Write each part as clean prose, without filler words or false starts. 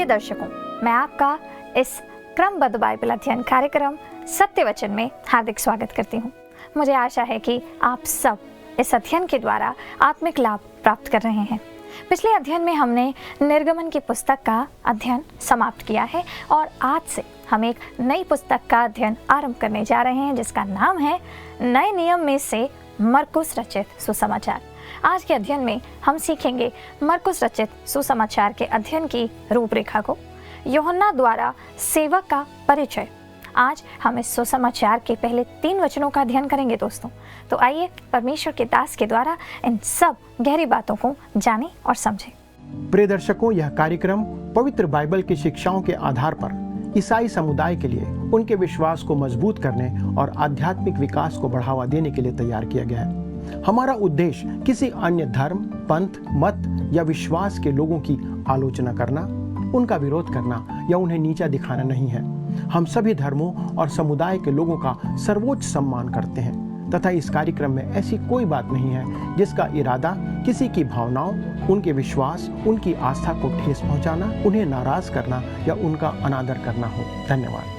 प्रिय दर्शकों, मैं आपका इस क्रमबद्ध बाइबल अध्ययन कार्यक्रम सत्य वचन में हार्दिक स्वागत करती हूँ। मुझे आशा है कि आप सब इस अध्ययन के द्वारा आत्मिक लाभ प्राप्त कर रहे हैं। पिछले अध्ययन में हमने निर्गमन की पुस्तक का अध्ययन समाप्त किया है और आज से हम एक नई पुस्तक का अध्ययन आरंभ करने जा रहे हैं जिसका नाम है नए नियम में से मरकुस रचित सुसमाचार। आज के अध्ययन में हम सीखेंगे मरकुस रचित सुसमाचार के अध्ययन की रूपरेखा को, यूहन्ना द्वारा सेवक का परिचय। आज हम इस सुसमाचार के पहले 3 वचनों का अध्ययन करेंगे दोस्तों। तो आइए परमेश्वर के दास के द्वारा इन सब गहरी बातों को जानें और समझें। प्रिय दर्शकों, यह कार्यक्रम पवित्र बाइबल की शिक्षाओं के आधार पर ईसाई समुदाय के लिए उनके विश्वास को मजबूत करने और आध्यात्मिक विकास को बढ़ावा देने के लिए तैयार किया गया है। हमारा उद्देश्य किसी अन्य धर्म, पंथ, मत या विश्वास के लोगों की आलोचना करना, उनका विरोध करना या उन्हें नीचा दिखाना नहीं है। हम सभी धर्मों और समुदाय के लोगों का सर्वोच्च सम्मान करते हैं तथा इस कार्यक्रम में ऐसी कोई बात नहीं है जिसका इरादा किसी की भावनाओं, उनके विश्वास, उनकी आस्था को ठेस पहुंचाना, उन्हें नाराज करना या उनका अनादर करना हो। धन्यवाद।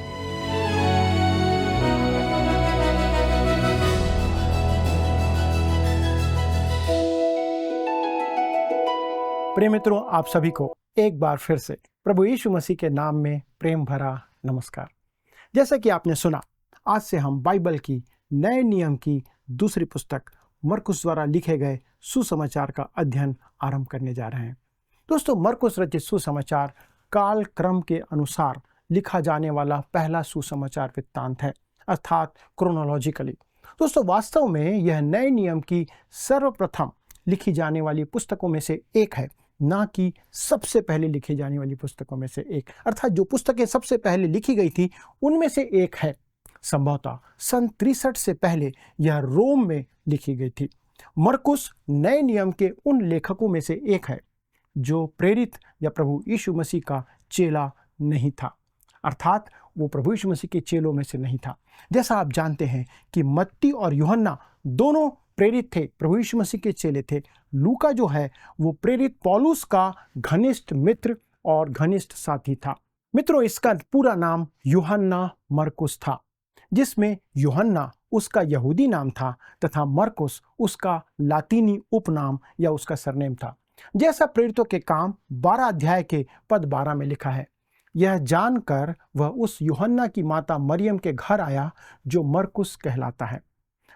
प्रिय मित्रों, आप सभी को एक बार फिर से प्रभु यीशु मसीह के नाम में प्रेम भरा नमस्कार। जैसा कि आपने सुना, आज से हम बाइबल की नए नियम की दूसरी पुस्तक मरकुस द्वारा लिखे गए सुसमाचार का अध्ययन आरंभ करने जा रहे हैं। दोस्तों, मरकुस रचित सुसमाचार काल क्रम के अनुसार लिखा जाने वाला पहला सुसमाचार वृत्तांत है, अर्थात क्रोनोलॉजिकली। दोस्तों, वास्तव में यह नए नियम की सर्वप्रथम लिखी जाने वाली पुस्तकों में से एक है, ना कि सबसे पहले लिखी जाने वाली पुस्तकों में से एक। अर्थात जो पुस्तकें सबसे पहले लिखी गई थी उनमें से एक है। संभवतः सन 63 से पहले यह रोम में लिखी गई थी। मरकुस नए नियम के उन लेखकों में से एक है जो प्रेरित या प्रभु यीशु मसीह का चेला नहीं था, अर्थात वो प्रभु यीशु मसीह के चेलों में से नहीं था। जैसा आप जानते हैं कि मत्ती और यूहन्ना दोनों प्रेरित थे, प्रभु यीशु मसीह के चेले थे। लूका जो है वो प्रेरित पौलुस का घनिष्ठ मित्र और घनिष्ठ साथी था। मित्रों, इसका पूरा नाम यूहन्ना मरकुस था, जिसमें यूहन्ना उसका यहूदी नाम था तथा मरकुस उसका लातीनी उपनाम या उसका सरनेम था। जैसा प्रेरितों के काम 12 अध्याय के पद 12 में लिखा है, यह जानकर वह उस यूहन्ना की माता मरियम के घर आया जो मरकुस कहलाता है।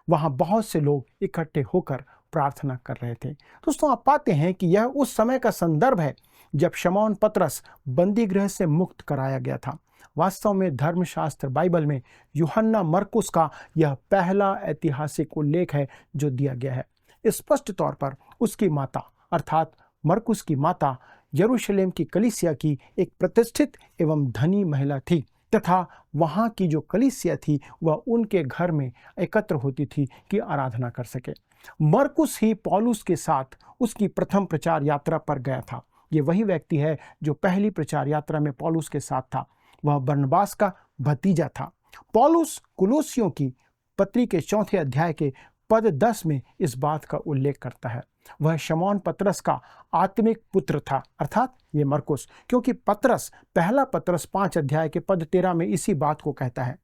वहां बहुत से लोग इकट्ठे होकर प्रार्थना कर रहे थे। दोस्तों, आप पाते हैं कि यह उस समय का संदर्भ है जब शमौन पतरस बंदी गृह से मुक्त कराया गया था। वास्तव में धर्मशास्त्र बाइबल में यूहन्ना मरकुस का यह पहला ऐतिहासिक उल्लेख है जो दिया गया है। स्पष्ट तौर पर उसकी माता अर्थात मरकुस की माता यरूशलेम की कलीसिया की एक प्रतिष्ठित एवं धनी महिला थी तथा वहाँ की जो कलीसिया थी वह उनके घर में एकत्र होती थी कि आराधना कर सके। मरकुस ही पौलुस के साथ उसकी प्रथम प्रचार यात्रा पर गया था। ये वही व्यक्ति है जो पहली प्रचार यात्रा में पौलुस के साथ था। वह बरनबास का भतीजा था। पौलुस कुलोसियों की पत्री के 4 अध्याय के पद 10 में इस बात का उल्लेख करता है। वह शमौन पतरस का आत्मिक पुत्र था, अर्थात ये मरकुस, क्योंकि पतरस पहला पतरस 5 अध्याय के पद 13 में इसी बात को कहता है,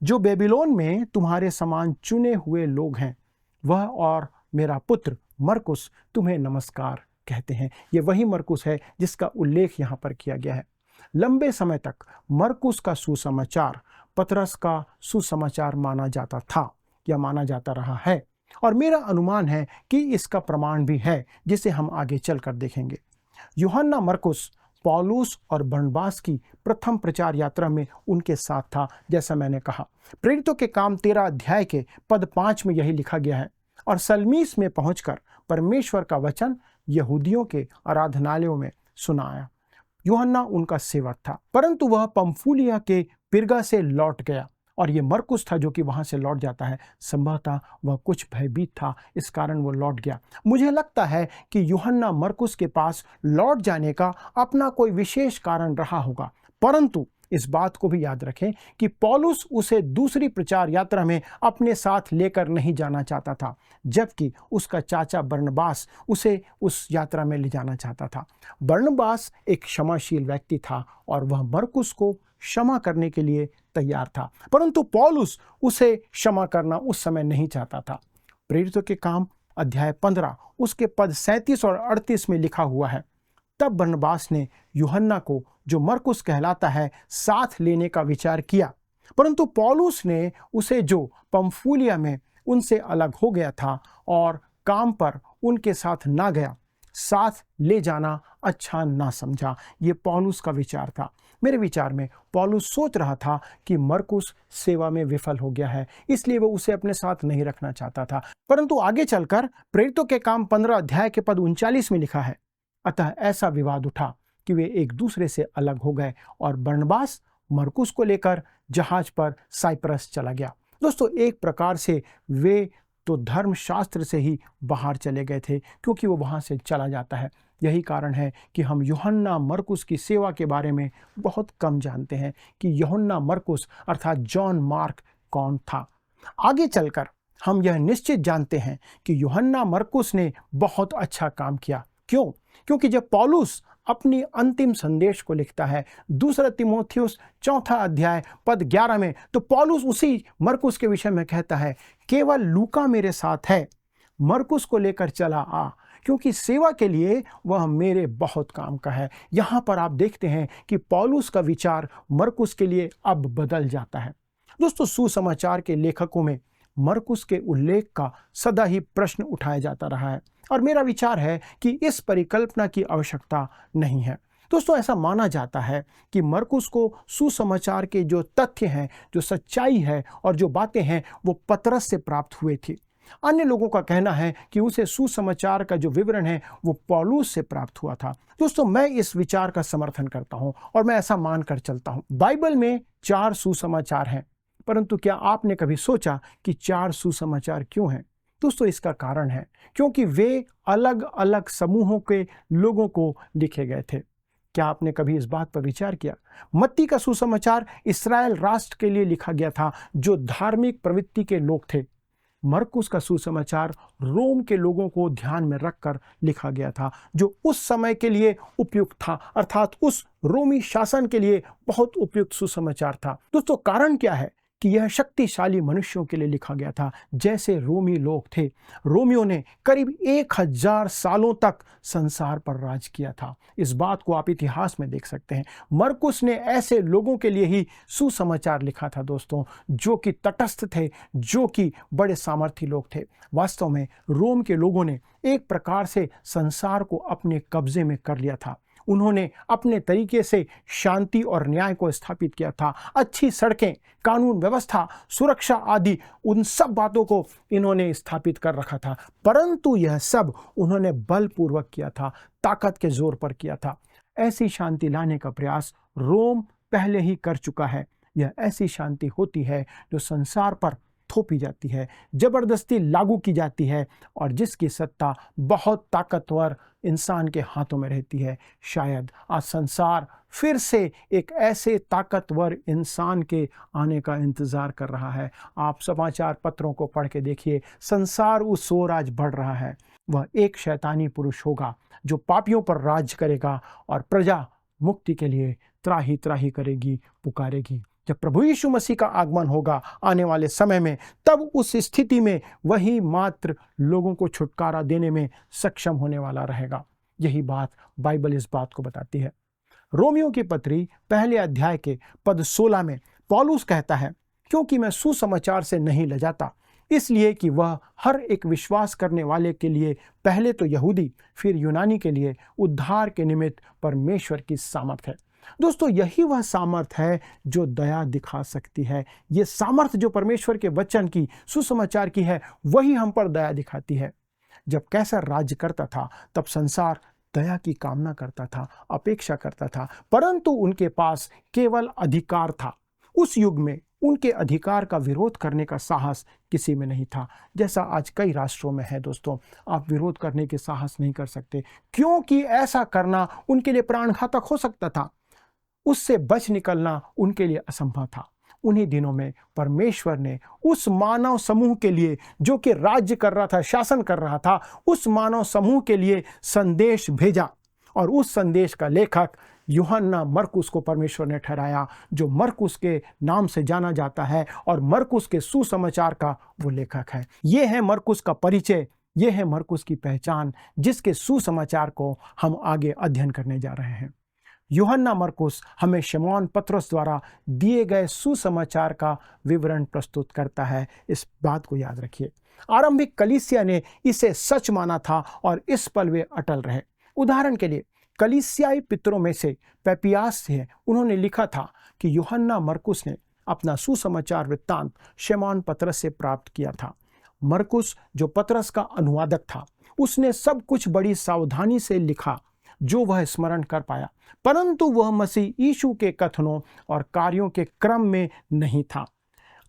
जो बेबीलोन में तुम्हारे समान चुने हुए लोग हैं, वह और मेरा पुत्र मरकुस तुम्हें नमस्कार कहते हैं। ये वही मरकुस है जिसका उल्लेख यहाँ पर किया गया है। लंबे समय तक मरकुस का सुसमाचार पतरस का सुसमाचार माना जाता था या माना जाता रहा है, और मेरा अनुमान है कि इसका प्रमाण भी है जिसे हम आगे चलकर देखेंगे। यूहन्ना मरकुस पौलुस और बरनबास की प्रथम प्रचार यात्रा में उनके साथ था। जैसा मैंने कहा, प्रेरितों के काम 13 अध्याय के पद 5 में यही लिखा गया है, और सलमीस में पहुंचकर परमेश्वर का वचन यहूदियों के आराधनालयों में सुनाया। यूहन्ना उनका सेवक था, परंतु वह पंफूलिया के पिरगा से लौट गया, और ये मरकुस था जो कि वहां से लौट जाता है। संभवतः वह कुछ भयभीत था, इस कारण वो लौट गया। मुझे लगता है कि यूहन्ना मरकुस के पास लौट जाने का अपना कोई विशेष कारण रहा होगा, परंतु इस बात को भी याद रखें कि पौलुस उसे दूसरी प्रचार यात्रा में अपने साथ लेकर नहीं जाना चाहता था, जबकि उसका चाचा बरनबास उसे उस यात्रा में ले जाना चाहता था। बरनबास एक क्षमाशील व्यक्ति था और वह मरकुस को क्षमा करने के लिए तैयार था, परंतु पौलुस उसे क्षमा करना उस समय नहीं चाहता था। प्रेरितों के काम अध्याय 15 उसके पद 37 और 38 में लिखा हुआ है, तब बरनबास ने यूहन्ना को, जो मरकुस कहलाता है, साथ लेने का विचार किया, परंतु पौलुस ने उसे, जो पंफूलिया में उनसे अलग हो गया था और काम पर उनके साथ ना गया, साथ ले जाना अच्छा ना समझा। ये पौलुस का विचार था। मेरे विचार में पौलुस सोच रहा था कि मरकुस सेवा में विफल हो गया है, इसलिए वो उसे अपने साथ नहीं रखना चाहता था। परंतु आगे चलकर प्रेरितों के काम 15 अध्याय के पद 39 में लिखा है, अतः ऐसा विवाद उठा कि वे एक दूसरे से अलग हो गए और बरनबास मरकुस को लेकर जहाज पर साइप्रस चला गया। दोस्तों, एक प्रकार से वे तो धर्मशास्त्र से ही बाहर चले गए थे, क्योंकि वो वहाँ से चला जाता है। यही कारण है कि हम यूहन्ना मरकुस की सेवा के बारे में बहुत कम जानते हैं कि यूहन्ना मरकुस अर्थात जॉन मार्क कौन था। आगे चलकर हम यह निश्चित जानते हैं कि यूहन्ना मरकुस ने बहुत अच्छा काम किया। क्यों? क्योंकि जब पौलुस अपनी अंतिम संदेश को लिखता है, दूसरा तीमुथियुस 4 अध्याय पद 11 में, तो पौलुस उसी मरकुस के विषय में कहता है, केवल लूका मेरे साथ है, मरकुस को लेकर चला आ, क्योंकि सेवा के लिए वह मेरे बहुत काम का है। यहाँ पर आप देखते हैं कि पौलुस का विचार मरकुस के लिए अब बदल जाता है। दोस्तों, सुसमाचार के लेखकों में मरकुस के उल्लेख का सदा ही प्रश्न उठाया जाता रहा है और मेरा विचार है कि इस परिकल्पना की आवश्यकता नहीं है। दोस्तों, ऐसा माना जाता है कि मरकुस को सुसमाचार के जो तथ्य हैं, जो सच्चाई है और जो बातें हैं, वो पतरस से प्राप्त हुए थी। अन्य लोगों का कहना है कि उसे सुसमाचार का जो विवरण है वो पौलुस से प्राप्त हुआ था। दोस्तों, मैं इस विचार का समर्थन करता हूं और मैं ऐसा मानकर चलता हूं। बाइबल में 4 सुसमाचार हैं, परंतु क्या आपने कभी सोचा कि 4 सुसमाचार क्यों हैं? दोस्तों, इसका कारण है क्योंकि वे अलग अलग समूहों के लोगों को लिखे गए थे। क्या आपने कभी इस बात पर विचार किया? मत्ती का सुसमाचार इस्राएल राष्ट्र के लिए लिखा गया था, जो धार्मिक प्रवृत्ति के लोग थे। मरकुस का सुसमाचार रोम के लोगों को ध्यान में रखकर लिखा गया था, जो उस समय के लिए उपयुक्त था, अर्थात उस रोमी शासन के लिए बहुत उपयुक्त सुसमाचार था। दोस्तों, कारण क्या है कि यह शक्तिशाली मनुष्यों के लिए लिखा गया था, जैसे रोमी लोग थे। रोमियों ने करीब 1000 सालों तक संसार पर राज किया था। इस बात को आप इतिहास में देख सकते हैं। मरकुस ने ऐसे लोगों के लिए ही सुसमाचार लिखा था दोस्तों, जो कि तटस्थ थे, जो कि बड़े सामर्थी लोग थे। वास्तव में रोम के लोगों ने एक प्रकार से संसार को अपने कब्जे में कर लिया था। उन्होंने अपने तरीके से शांति और न्याय को स्थापित किया था। अच्छी सड़कें, कानून व्यवस्था, सुरक्षा आदि, उन सब बातों को इन्होंने स्थापित कर रखा था, परंतु यह सब उन्होंने बलपूर्वक किया था, ताकत के जोर पर किया था। ऐसी शांति लाने का प्रयास रोम पहले ही कर चुका है। यह ऐसी शांति होती है जो संसार पर थोपी जाती है, जबरदस्ती लागू की जाती है और जिसकी सत्ता बहुत ताकतवर इंसान के हाथों में रहती है। शायद आज संसार फिर से एक ऐसे ताकतवर इंसान के आने का इंतजार कर रहा है। आप समाचार पत्रों को पढ़ के देखिए, संसार उस ओर आज बढ़ रहा है। वह एक शैतानी पुरुष होगा जो पापियों पर राज करेगा और प्रजा मुक्ति के लिए त्राही त्राही करेगी, पुकारेगी। जब प्रभु यीशु मसीह का आगमन होगा आने वाले समय में, तब उस स्थिति में वही मात्र लोगों को छुटकारा देने में सक्षम होने वाला रहेगा। यही बात बाइबल इस बात को बताती है। रोमियों की पत्री 1 अध्याय के पद 16 में पौलुस कहता है, क्योंकि मैं सुसमाचार से नहीं लजाता, इसलिए कि वह हर एक विश्वास करने वाले के लिए, पहले तो यहूदी फिर यूनानी के लिए उद्धार के निमित्त परमेश्वर की सामर्थ है। दोस्तों, यही वह सामर्थ है जो दया दिखा सकती है। ये सामर्थ जो परमेश्वर के वचन की, सुसमाचार की है, वही हम पर दया दिखाती है। जब कैसर राज्य करता था, तब संसार दया की कामना करता था, अपेक्षा करता था, परंतु उनके पास केवल अधिकार था। उस युग में उनके अधिकार का विरोध करने का साहस किसी में नहीं था, जैसा आज कई राष्ट्रों में है। दोस्तों, आप विरोध करने के साहस नहीं कर सकते, क्योंकि ऐसा करना उनके लिए प्राणघातक हो सकता था। उससे बच निकलना उनके लिए असंभव था। उन्हीं दिनों में परमेश्वर ने उस मानव समूह के लिए जो कि राज्य कर रहा था, शासन कर रहा था, उस मानव समूह के लिए संदेश भेजा और उस संदेश का लेखक यूहन्ना मरकुस को परमेश्वर ने ठहराया, जो मरकुस के नाम से जाना जाता है और मरकुस के सुसमाचार का वो लेखक है। ये है मरकुस का परिचय, ये है मरकुस की पहचान, जिसके सुसमाचार को हम आगे अध्ययन करने जा रहे हैं। यूहन्ना मरकुस हमें शमौन पतरस द्वारा दिए गए सुसमाचार का विवरण प्रस्तुत करता है। इस बात को याद रखिए। आरंभिक कलीसिया ने इसे सच माना था और इस पर वे अटल रहे। उदाहरण के लिए कलीसियाई पितरों में से पेपियास है, उन्होंने लिखा था कि यूहन्ना मरकुस ने अपना सुसमाचार वृत्तांत शमौन पतरस से प्राप्त किया था। मरकुस जो पतरस का अनुवादक था, उसने सब कुछ बड़ी सावधानी से लिखा जो वह स्मरण कर पाया, परंतु वह मसीह यीशु के कथनों और कार्यों के क्रम में नहीं था।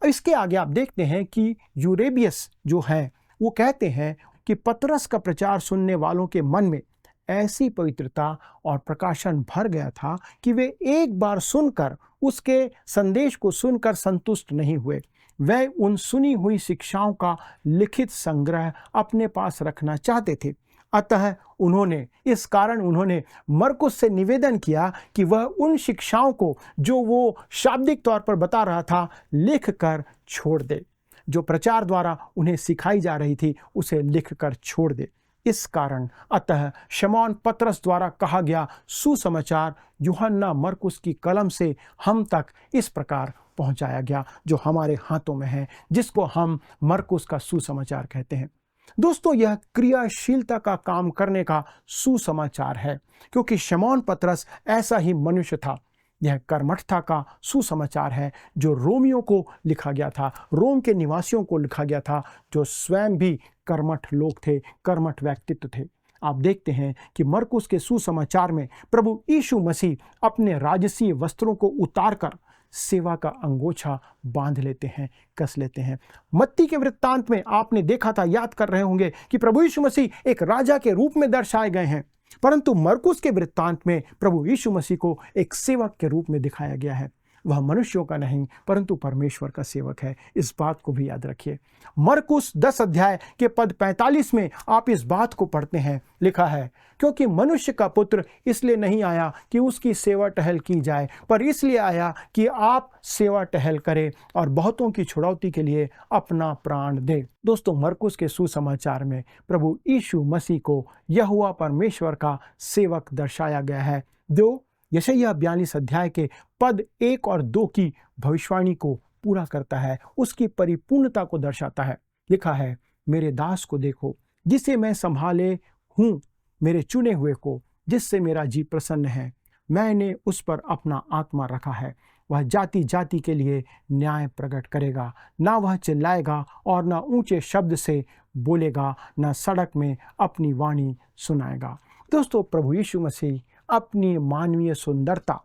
इसके आगे आप देखते हैं कि यूरेबियस जो है वो कहते हैं कि पतरस का प्रचार सुनने वालों के मन में ऐसी पवित्रता और प्रकाशन भर गया था कि वे एक बार सुनकर उसके संदेश को सुनकर संतुष्ट नहीं हुए। वे उन सुनी हुई शिक्षाओं का लिखित संग्रह अपने पास रखना चाहते थे। अतः इस कारण उन्होंने मरकुस से निवेदन किया कि वह उन शिक्षाओं को जो वो शाब्दिक तौर पर बता रहा था लिख कर छोड़ दे, जो प्रचार द्वारा उन्हें सिखाई जा रही थी उसे लिख कर छोड़ दे। इस कारण अतः शमौन पतरस द्वारा कहा गया सुसमाचार यूहन्ना मरकुस की कलम से हम तक इस प्रकार पहुंचाया गया, जो हमारे हाथों में है, जिसको हम मरकुस का सुसमाचार कहते हैं। दोस्तों, यह क्रियाशीलता का काम करने का सुसमाचार है, क्योंकि शमौन पतरस ऐसा ही मनुष्य था। यह कर्मठता का सुसमाचार है जो रोमियों को लिखा गया था, रोम के निवासियों को लिखा गया था, जो स्वयं भी कर्मठ लोग थे, कर्मठ व्यक्तित्व थे। आप देखते हैं कि मरकुस के सुसमाचार में प्रभु यीशु मसीह अपने राजसीय वस्त्रों को उतारकर सेवा का अंगोछा बांध लेते हैं, कस लेते हैं। मत्ती के वृत्तांत में आपने देखा था, याद कर रहे होंगे कि प्रभु यीशु मसीह एक राजा के रूप में दर्शाए गए हैं, परंतु मरकुस के वृत्तांत में प्रभु यीशु मसीह को एक सेवक के रूप में दिखाया गया है। वह मनुष्यों का नहीं परंतु परमेश्वर का सेवक है। इस बात को भी याद रखिए। मरकुस 10 अध्याय के पद 45 में आप इस बात को पढ़ते हैं, लिखा है, क्योंकि मनुष्य का पुत्र इसलिए नहीं आया कि उसकी सेवा टहल की जाए, पर इसलिए आया कि आप सेवा टहल करें और बहुतों की छुड़ौती के लिए अपना प्राण दे। दोस्तों, मरकुस के सुसमाचार में प्रभु यीशु मसीह को यहोवा परमेश्वर का सेवक दर्शाया गया है, जो यशायाह 42 अध्याय के पद 1 और 2 की भविष्यवाणी को पूरा करता है, उसकी परिपूर्णता को दर्शाता है। लिखा है, मेरे दास को देखो जिसे मैं संभाले हूँ, मेरे चुने हुए को जिससे मेरा जी प्रसन्न है। मैंने उस पर अपना आत्मा रखा है। वह जाति जाति के लिए न्याय प्रकट करेगा। ना वह चिल्लाएगा और ना ऊंचे शब्द से बोलेगा, ना सड़क में अपनी वाणी सुनाएगा। दोस्तों, प्रभु यीशु मसीह अपनी मानवीय सुंदरता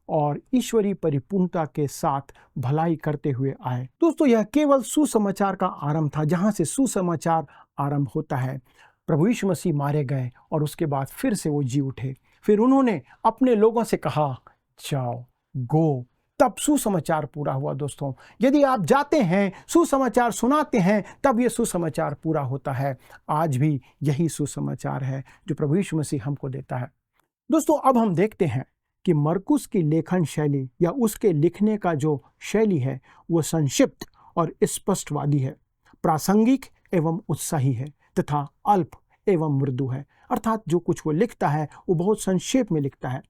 और ईश्वरीय परिपूर्णता के साथ भलाई करते हुए आए। दोस्तों, यह केवल सुसमाचार का आरंभ था, जहां से सुसमाचार आरंभ होता है। प्रभु यीशु मसीह मारे गए और उसके बाद फिर से वो जी उठे। फिर उन्होंने अपने लोगों से कहा, जाओ, गो, तब सुसमाचार पूरा हुआ। दोस्तों, यदि आप जाते हैं, सुसमाचार सुनाते हैं, तब ये सुसमाचार पूरा होता है। आज भी यही सुसमाचार है जो प्रभु यीशु मसीह हमको देता है। दोस्तों, अब हम देखते हैं कि मरकुस की लेखन शैली या उसके लिखने का जो शैली है वो संक्षिप्त और स्पष्टवादी है, प्रासंगिक एवं उत्साही है तथा अल्प एवं मृदु है। अर्थात जो कुछ वो लिखता है वो बहुत संक्षेप में लिखता है।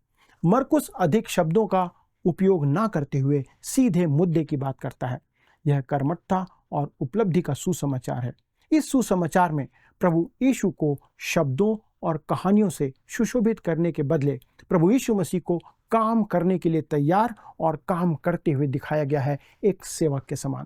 मरकुस अधिक शब्दों का उपयोग ना करते हुए सीधे मुद्दे की बात करता है। यह कर्मठता और उपलब्धि का सुसमाचार है। इस सुसमाचार में प्रभु यीशु को शब्दों और कहानियों से सुशोभित करने के बदले प्रभु यीशु मसीह को काम करने के लिए तैयार और काम करते हुए दिखाया गया है, एक सेवक के समान।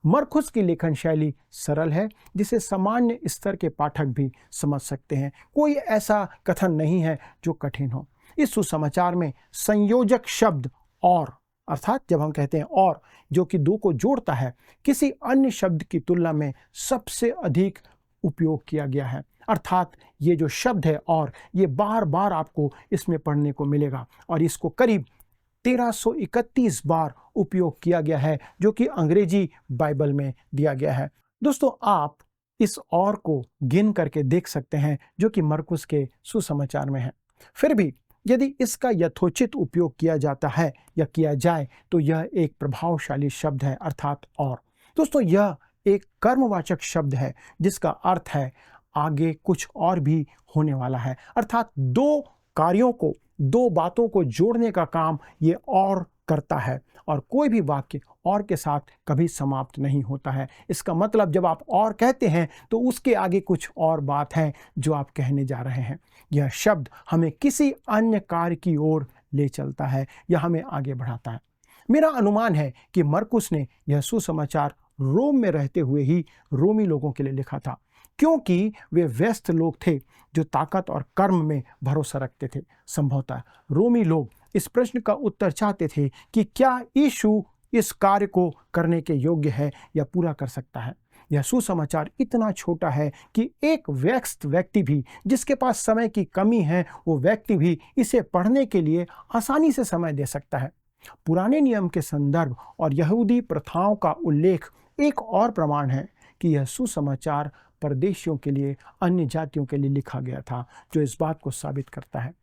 मरकुस की लेखन शैली सरल है, जिसे सामान्य स्तर के पाठक भी समझ सकते हैं। कोई ऐसा कथन नहीं है जो कठिन हो। इस सुसमाचार में संयोजक शब्द और, अर्थात जब हम कहते हैं और, जो कि दो को जोड़ता है, किसी अन्य शब्द की तुलना में सबसे अधिक उपयोग किया गया है। अर्थात ये जो शब्द है और, ये बार बार आपको इसमें पढ़ने को मिलेगा और इसको करीब 1331 बार उपयोग किया गया है, जो कि अंग्रेजी बाइबल में दिया गया है। दोस्तों, आप इस और को गिन करके देख सकते हैं जो कि मरकुस के सुसमाचार में है। फिर भी यदि इसका यथोचित उपयोग किया जाता है या किया जाए तो यह एक प्रभावशाली शब्द है, अर्थात और। दोस्तों, यह एक कर्मवाचक शब्द है जिसका अर्थ है आगे कुछ और भी होने वाला है, अर्थात दो कार्यों को, दो बातों को जोड़ने का काम ये और करता है, और कोई भी वाक्य और के साथ कभी समाप्त नहीं होता है। इसका मतलब जब आप और कहते हैं तो उसके आगे कुछ और बात है जो आप कहने जा रहे हैं। यह शब्द हमें किसी अन्य कार्य की ओर ले चलता है या हमें आगे बढ़ाता है। मेरा अनुमान है कि मरकुस ने यह सुसमाचार रोम में रहते हुए ही रोमी लोगों के लिए लिखा था, क्योंकि वे व्यस्त लोग थे जो ताकत और कर्म में भरोसा रखते थे। संभवतः रोमी लोग इस प्रश्न का उत्तर चाहते थे कि क्या यीशु इस कार्य को करने के योग्य है या पूरा कर सकता है। यह सुसमाचार इतना छोटा है कि एक व्यस्त व्यक्ति भी, जिसके पास समय की कमी है, वो व्यक्ति भी इसे पढ़ने के लिए आसानी से समय दे सकता है। पुराने नियम के संदर्भ और यहूदी प्रथाओं का उल्लेख एक और प्रमाण है कि यह सुसमाचार परदेशियों के लिए, अन्य जातियों के लिए लिखा गया था, जो इस बात को साबित करता है।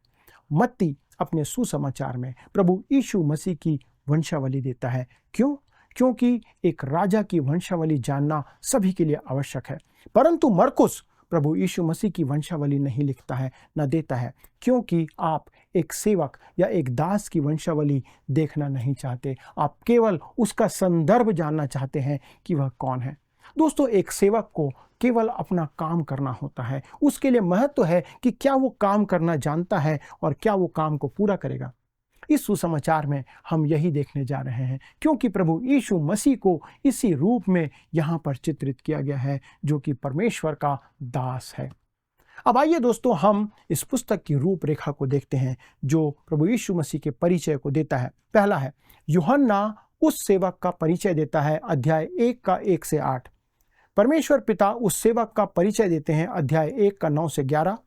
मत्ती अपने सुसमाचार में प्रभु यीशु मसीह की वंशावली देता है। क्यों? क्योंकि एक राजा की वंशावली जानना सभी के लिए आवश्यक है। परंतु मरकुस प्रभु यीशु मसीह की वंशावली नहीं लिखता है, न देता है, क्योंकि आप एक सेवक या एक दास की वंशावली देखना नहीं चाहते। आप केवल उसका संदर्भ जानना चाहते हैं कि वह कौन है। दोस्तों, एक सेवक को केवल अपना काम करना होता है। उसके लिए महत्व है कि क्या वो काम करना जानता है और क्या वो काम को पूरा करेगा। इस सुसमाचार में हम यही देखने जा रहे हैं, क्योंकि प्रभु यीशु मसीह को इसी रूप में यहाँ पर चित्रित किया गया है, जो कि परमेश्वर का दास है। अब आइए दोस्तों, हम इस पुस्तक की रूपरेखा को देखते हैं जो प्रभु यीशु मसीह के परिचय को देता है। पहला है, यूहन्ना उस सेवक का परिचय देता है, अध्याय 1 का 1 से 8। परमेश्वर पिता उस सेवक का परिचय देते हैं, अध्याय 1 का 9 से 11।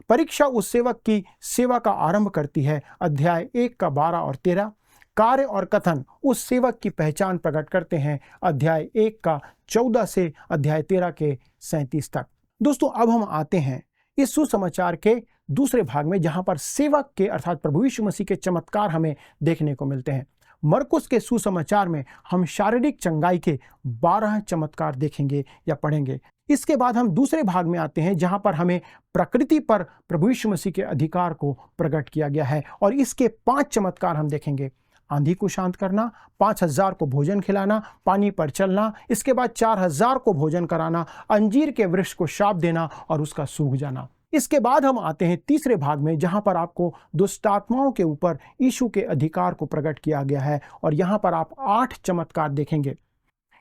परीक्षा उस सेवक की सेवा का आरंभ करती है, अध्याय 1 का 12 और 13। कार्य और कथन उस सेवक की पहचान प्रकट करते हैं, अध्याय 1 का 14 से अध्याय 13 के 37 तक। दोस्तों, अब हम आते हैं इस सुसमाचार के दूसरे भाग में, जहां पर सेवक के अर्थात प्रभु यीशु मसीह के चमत्कार हमें देखने को मिलते हैं। मरकुस के सुसमाचार में हम शारीरिक चंगाई के 12 चमत्कार देखेंगे या पढ़ेंगे। इसके बाद हम दूसरे भाग में आते हैं, जहां पर हमें प्रकृति पर प्रभु यीशु मसीह के अधिकार को प्रकट किया गया है, और इसके 5 चमत्कार हम देखेंगे। आंधी को शांत करना, 5000 को भोजन खिलाना, पानी पर चलना, इसके बाद 4000 को भोजन कराना, अंजीर के वृक्ष को शाप देना और उसका सूख जाना। इसके बाद हम आते हैं तीसरे भाग में, जहां पर आपको दुष्टात्माओं के ऊपर यीशु के अधिकार को प्रकट किया गया है, और यहां पर आप 8 चमत्कार देखेंगे।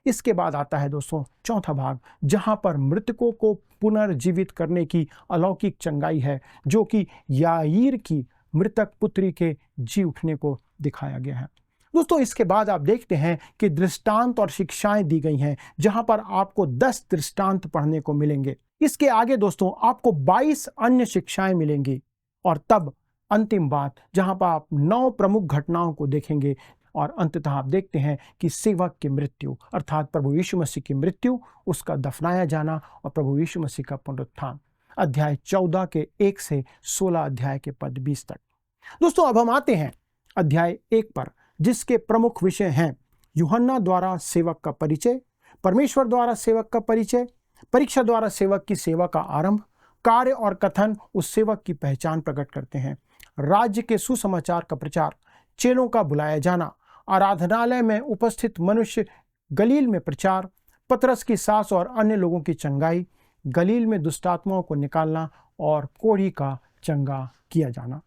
इसके बाद आता है दोस्तों चौथा भाग, जहां पर मृतकों को पुनर्जीवित करने की अलौकिक चंगाई है, जो कि याईर की मृतक पुत्री के जी उठने को दिखाया गया है। दोस्तों, इसके बाद आप देखते हैं कि दृष्टांत और शिक्षाएं दी गई हैं, जहां पर आपको 10 दृष्टांत पढ़ने को मिलेंगे। इसके आगे दोस्तों आपको 22 अन्य शिक्षाएं मिलेंगी, और तब अंतिम बात, जहां पर आप 9 प्रमुख घटनाओं को देखेंगे, और अंततः आप देखते हैं कि सेवक की मृत्यु अर्थात प्रभु यीशु मसीह की मृत्यु, उसका दफनाया जाना और प्रभु यीशु मसीह का पुनरुत्थान, अध्याय 14 के 1 से 16 अध्याय के पद 20 तक। दोस्तों, अब हम आते हैं अध्याय 1 पर, जिसके प्रमुख विषय हैं यूहन्ना द्वारा सेवक का परिचय, परमेश्वर द्वारा सेवक का परिचय, परीक्षा द्वारा सेवक की सेवा का आरंभ, कार्य और कथन उस सेवक की पहचान प्रकट करते हैं, राज्य के सुसमाचार का प्रचार, चेलों का बुलाया जाना, आराधनालय में उपस्थित मनुष्य, गलील में प्रचार, पतरस की सास और अन्य लोगों की चंगाई, गलील में दुष्टात्माओं को निकालना और कोढ़ी का चंगा किया जाना।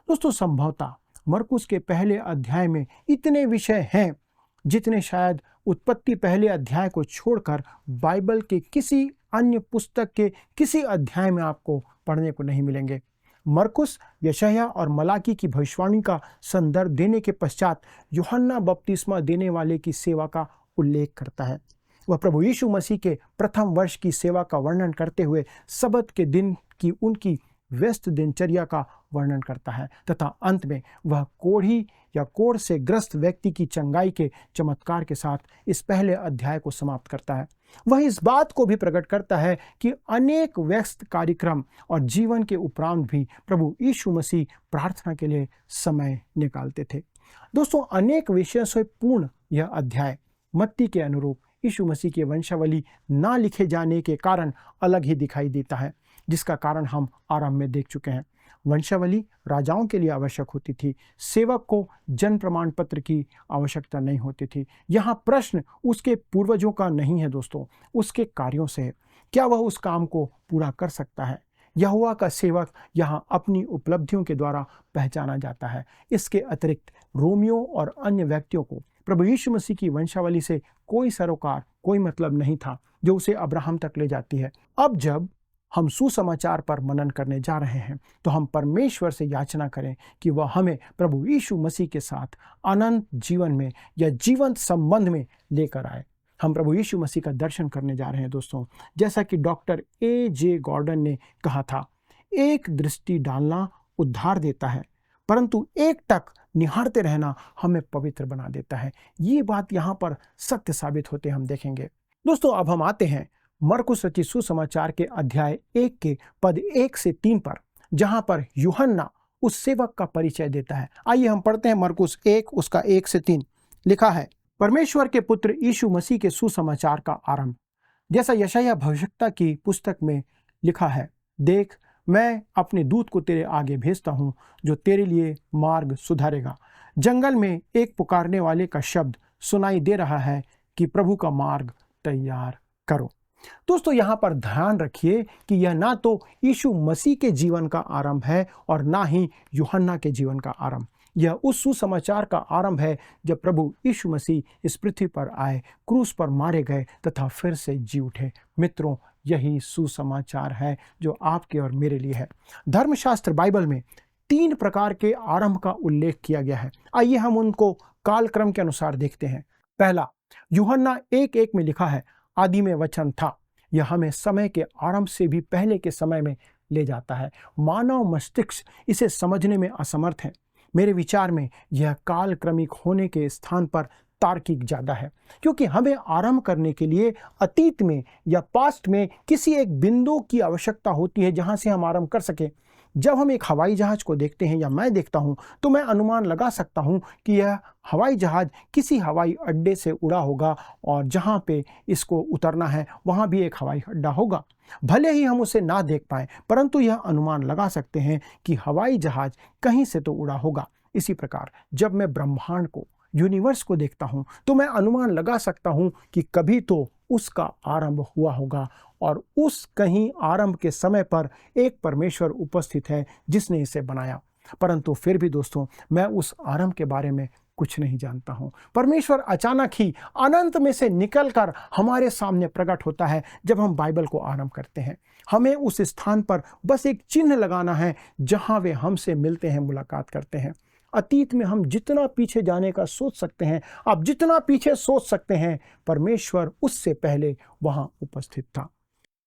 दोस्तों, संभवतः मरकुस के पहले अध्याय में इतने विषय हैं जितने शायद उत्पत्ति पहले अध्याय को छोड़कर बाइबल के किसी अन्य पुस्तक के किसी अध्याय में आपको पढ़ने को नहीं मिलेंगे। मरकुस यशायाह और मलाकी की भविष्यवाणी का संदर्भ देने के पश्चात यूहन्ना बपतिस्मा देने वाले की सेवा का उल्लेख करता है। वह प्रभु यीशु मसीह के प्रथम वर्ष की सेवा का वर्णन करते हुए सबत के दिन की उनकी व्यस्त दिनचर्या का वर्णन करता है तथा अंत में वह कोढ़ी या कोढ़ से ग्रस्त व्यक्ति की चंगाई के चमत्कार के साथ इस पहले अध्याय को समाप्त करता है। वह इस बात को भी प्रकट करता है कि अनेक व्यस्त कार्यक्रम और जीवन के उपरांत भी प्रभु यीशु मसीह प्रार्थना के लिए समय निकालते थे। दोस्तों, अनेक विषयों से पूर्ण यह अध्याय मत्ती के अनुरूप यीशु मसीह की वंशावली ना लिखे जाने के कारण अलग ही दिखाई देता है, जिसका कारण हम आरंभ में देख चुके हैं। वंशावली राजाओं के लिए आवश्यक होती थी, सेवक को जन्म प्रमाण पत्र की आवश्यकता नहीं होती थी। यहाँ प्रश्न उसके पूर्वजों का नहीं है दोस्तों, उसके कार्यों से है। क्या वह उस काम को पूरा कर सकता है? यहोवा का सेवक यहाँ अपनी उपलब्धियों के द्वारा पहचाना जाता है। इसके अतिरिक्त रोमियों और अन्य व्यक्तियों को प्रभु यीशु मसीह की वंशावली से कोई सरोकार, कोई मतलब नहीं था जो उसे अब्राहम तक ले जाती है। अब जब हम सुसमाचार पर मनन करने जा रहे हैं तो हम परमेश्वर से याचना करें कि वह हमें प्रभु यीशु मसीह के साथ अनंत जीवन में या जीवंत संबंध में लेकर आए। हम प्रभु यीशु मसीह का दर्शन करने जा रहे हैं दोस्तों। जैसा कि डॉक्टर ए.जे. गॉर्डन ने कहा था, एक दृष्टि डालना उद्धार देता है, परंतु एक टक निहारते रहना हमें पवित्र बना देता है। ये बात यहाँ पर सत्य साबित होते हम देखेंगे। दोस्तों, अब हम आते हैं मरकुस रचित सुसमाचार के अध्याय 1 के पद 1 से 3 पर, जहां पर यूहन्ना उस सेवक का परिचय देता है। आइए हम पढ़ते हैं मरकुस 1 उसका 1 से 3। लिखा है, परमेश्वर के पुत्र यीशु मसीह के सुसमाचार का आरंभ। जैसा यशायाह भविष्यवक्ता की पुस्तक में लिखा है, देख मैं अपने दूत को तेरे आगे भेजता हूँ जो तेरे लिए मार्ग सुधारेगा। जंगल में एक पुकारने वाले का शब्द सुनाई दे रहा है कि प्रभु का मार्ग तैयार करो। दोस्तों, यहाँ पर ध्यान रखिए कि यह ना तो यीशु मसीह के जीवन का आरंभ है और ना ही यूहन्ना के जीवन का आरंभ। यह उस सुसमाचार का आरंभ है जब प्रभु यीशु मसीह इस पृथ्वी पर आए, क्रूस पर मारे गए तथा फिर से जी उठे। मित्रों, यही सुसमाचार है जो आपके और मेरे लिए है। धर्मशास्त्र बाइबल में 3 प्रकार के आरंभ का उल्लेख किया गया है। आइए हम उनको कालक्रम के अनुसार देखते हैं। पहला, यूहन्ना 1:1 में लिखा है, आदि में वचन था। यह हमें समय के आरंभ से भी पहले के समय में ले जाता है। मानव मस्तिष्क इसे समझने में असमर्थ है। मेरे विचार में यह कालक्रमिक होने के स्थान पर तार्किक ज़्यादा है, क्योंकि हमें आरंभ करने के लिए अतीत में या पास्ट में किसी एक बिंदु की आवश्यकता होती है जहां से हम आरंभ कर सकें। जब हम एक हवाई जहाज को देखते हैं या मैं देखता हूं तो मैं अनुमान लगा सकता हूं कि यह हवाई जहाज किसी हवाई अड्डे से उड़ा होगा और जहां पे इसको उतरना है वहां भी एक हवाई अड्डा होगा। भले ही हम उसे ना देख पाएं, परंतु यह अनुमान लगा सकते हैं कि हवाई जहाज कहीं से तो उड़ा होगा। इसी प्रकार जब मैं ब्रह्मांड को, यूनिवर्स को देखता हूं तो मैं अनुमान लगा सकता हूं कि कभी तो उसका आरंभ हुआ होगा और उस कहीं आरंभ के समय पर एक परमेश्वर उपस्थित है जिसने इसे बनाया। परंतु फिर भी दोस्तों, मैं उस आरंभ के बारे में कुछ नहीं जानता हूं। परमेश्वर अचानक ही अनंत में से निकलकर हमारे सामने प्रकट होता है जब हम बाइबल को आरंभ करते हैं। हमें उस स्थान पर बस एक चिन्ह लगाना है जहां वे हमसे मिलते हैं, मुलाकात करते हैं। अतीत में हम जितना पीछे जाने का सोच सकते हैं, आप जितना पीछे सोच सकते हैं, परमेश्वर उससे पहले वहां उपस्थित था।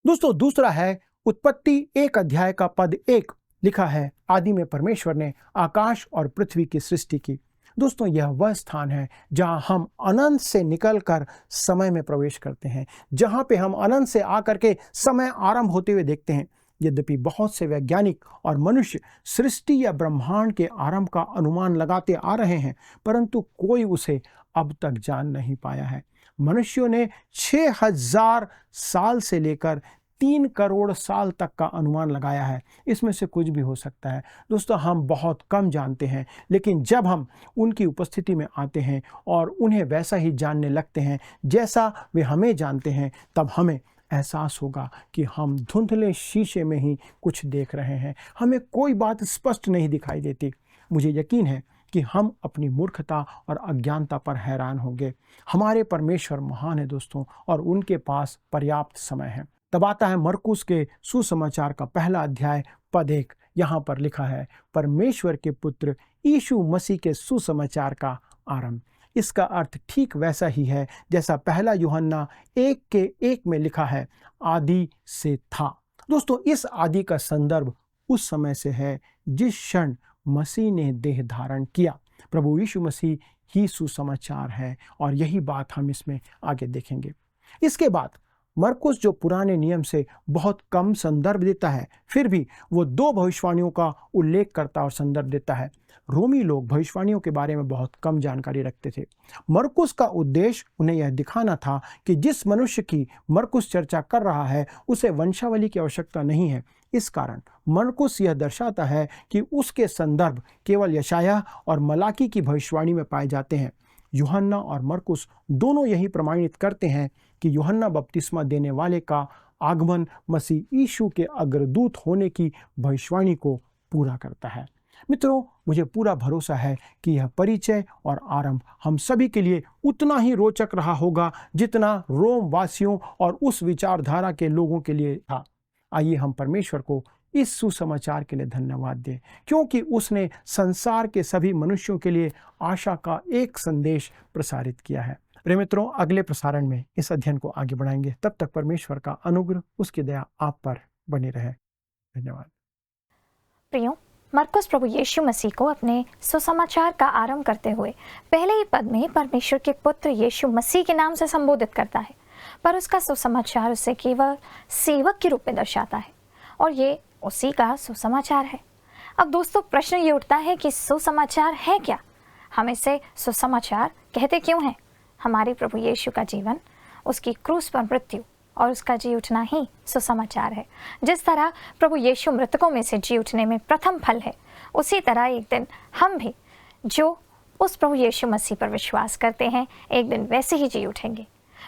दोस्तों, दूसरा है उत्पत्ति 1 अध्याय का पद 1। लिखा है, आदि में परमेश्वर ने आकाश और पृथ्वी की सृष्टि की। दोस्तों, यह वह स्थान है जहां हम अनंत से निकलकर समय में प्रवेश करते हैं, जहां पे हम अनंत से आकर के समय आरंभ होते हुए देखते हैं। यद्यपि बहुत से वैज्ञानिक और मनुष्य सृष्टि या ब्रह्मांड के आरंभ का अनुमान लगाते आ रहे हैं, परंतु कोई उसे अब तक जान नहीं पाया है। मनुष्यों ने 6000 साल से लेकर 3 करोड़ साल तक का अनुमान लगाया है। इसमें से कुछ भी हो सकता है। दोस्तों, हम बहुत कम जानते हैं, लेकिन जब हम उनकी उपस्थिति में आते हैं और उन्हें वैसा ही जानने लगते हैं जैसा वे हमें जानते हैं, तब हमें एहसास होगा कि हम धुंधले शीशे में ही कुछ देख रहे हैं। हमें कोई बात स्पष्ट नहीं दिखाई देती। मुझे यकीन है कि हम अपनी मूर्खता और अज्ञानता पर हैरान होंगे। हमारे परमेश्वर महान है दोस्तों, और उनके पास पर्याप्त समय है। तब आता है मरकुस के सुसमाचार का पहला अध्याय पद 1। यहाँ पर लिखा है, परमेश्वर के पुत्र यीशु मसीह के सुसमाचार का आरंभ। इसका अर्थ ठीक वैसा ही है जैसा पहला यूहन्ना 1:1 में लिखा है, आदि से था। दोस्तों, इस आदि का संदर्भ उस समय से है जिस क्षण मसीह ने देह धारण किया। प्रभु यीशु मसीह ही सुसमाचार है और यही बात हम इसमें आगे देखेंगे। इसके बाद मरकुस जो पुराने नियम से बहुत कम संदर्भ देता है, फिर भी वो 2 भविष्यवाणियों का उल्लेख करता और संदर्भ देता है। रोमी लोग भविष्यवाणियों के बारे में बहुत कम जानकारी रखते थे। मरकुस का उद्देश्य उन्हें यह दिखाना था कि जिस मनुष्य की मरकुस चर्चा कर रहा है उसे वंशावली की आवश्यकता नहीं है। इस कारण मरकुस यह दर्शाता है कि उसके संदर्भ केवल यशायाह और मलाकी की भविष्यवाणी में पाए जाते हैं। यूहन्ना और मरकुस दोनों यही प्रमाणित करते हैं कि यूहन्ना बपतिस्मा देने वाले का आगमन मसीह यीशु के अग्रदूत होने की भविष्यवाणी को पूरा करता है। मित्रों, मुझे पूरा भरोसा है कि यह परिचय और आरंभ हम सभी के लिए उतना ही रोचक रहा होगा जितना रोम वासियों और उस विचारधारा के लोगों के लिए था। आइए हम परमेश्वर को इस सुसमाचार के लिए धन्यवाद दें, क्योंकि उसने संसार के सभी मनुष्यों के लिए आशा का एक संदेश प्रसारित किया है। प्रिय मित्रों, अगले प्रसारण में इस अध्ययन को आगे बढ़ाएंगे। तब तक परमेश्वर का अनुग्रह, उसकी दया आप पर बनी रहे। धन्यवाद। प्रियो, मरकुस प्रभु यीशु मसीह को अपने सुसमाचार का आरंभ करते हुए पहले ही पद में परमेश्वर के पुत्र यीशु मसीह के नाम से संबोधित करता है, पर उसका सुसमाचार उसे केवल सेवक के रूप में दर्शाता है और ये उसी का सुसमाचार है। अब दोस्तों, प्रश्न ये उठता है कि सुसमाचार है क्या? हम इसे सुसमाचार कहते क्यों हैं? हमारे प्रभु यीशु का जीवन, उसकी क्रूस पर मृत्यु और उसका जी उठना ही सुसमाचार है। जिस तरह प्रभु यीशु मृतकों में से जी उठने में प्रथम फल है, उसी तरह एक दिन हम भी जो उस प्रभु यीशु मसीह पर विश्वास करते हैं, एक दिन वैसे ही जी उठेंगे।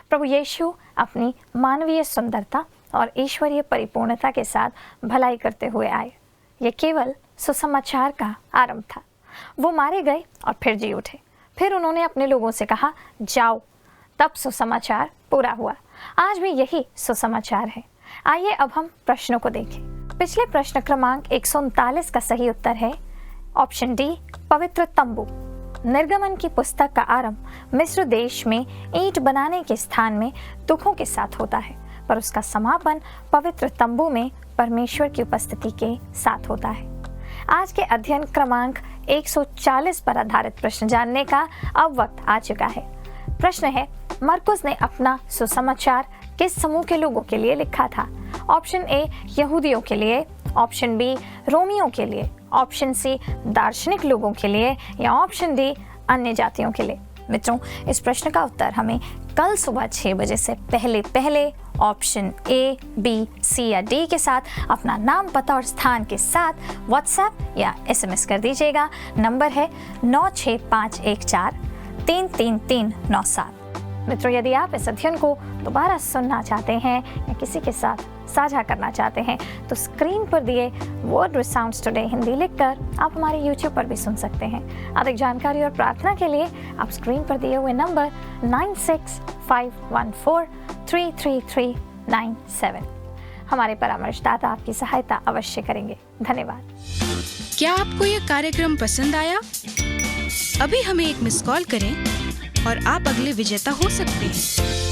प्रभु यीशु अपनी मानवीय सुंदरता और ईश्वरीय परिपूर्णता के साथ भलाई करते हुए आए। ये केवल सुसमाचार का आरंभ था। वो मारे गए और फिर जी उठे। फिर उन्होंने अपने लोगों से कहा, जाओ। तब सुसमाचार पूरा हुआ। आज भी यही सुसमाचार है। आइए अब हम प्रश्नों को देखें। पिछले प्रश्न क्रमांक 139 का सही उत्तर है ऑप्शन डी, पवित्र तंबू। निर्गमन की पुस्तक का आरंभ मिस्र देश में ईंट बनाने के स्थान में दुखों के साथ होता है, पर उसका समापन पवित्र तंबू में परमेश्वर की उपस्थिति के साथ होता है। आज के अध्ययन क्रमांक 140 पर आधारित प्रश्न जानने का अब वक्त आ चुका है। प्रश्न है, मरकुस ने अपना सुसमाचार किस समूह के लोगों के लिए लिखा था? ऑप्शन ए, यहूदियों के लिए, ऑप्शन बी, रोमियों के लिए, ऑप्शन सी, दार्शनिक लोगों के लिए, या ऑप्शन डी, अन्य जातियों के लिए। मित्रों, इस प्रश्न का उत्तर हमें कल सुबह 6 बजे से पहले ऑप्शन ए, बी, सी या डी के साथ अपना नाम, पता और स्थान के साथ व्हाट्सएप या SMS कर दीजिएगा। नंबर है 9651433397। मित्रों, यदि आप इस अध्ययन को दोबारा सुनना चाहते हैं या किसी के साथ साझा करना चाहते हैं तो स्क्रीन पर दिए word with sounds today Hindi लिखकर आप हमारे YouTube पर भी सुन सकते हैं। अधिक जानकारी और प्रार्थना के लिए आप स्क्रीन पर दिए हुए नंबर 9651433397 हमारे परामर्शदाता आपकी सहायता अवश्य करेंगे। धन्यवाद। क्या आपको यह कार्यक्रम पसंद आया? अभी हमें एक मिस कॉल करें और आप अगले विजेता हो सकते हैं।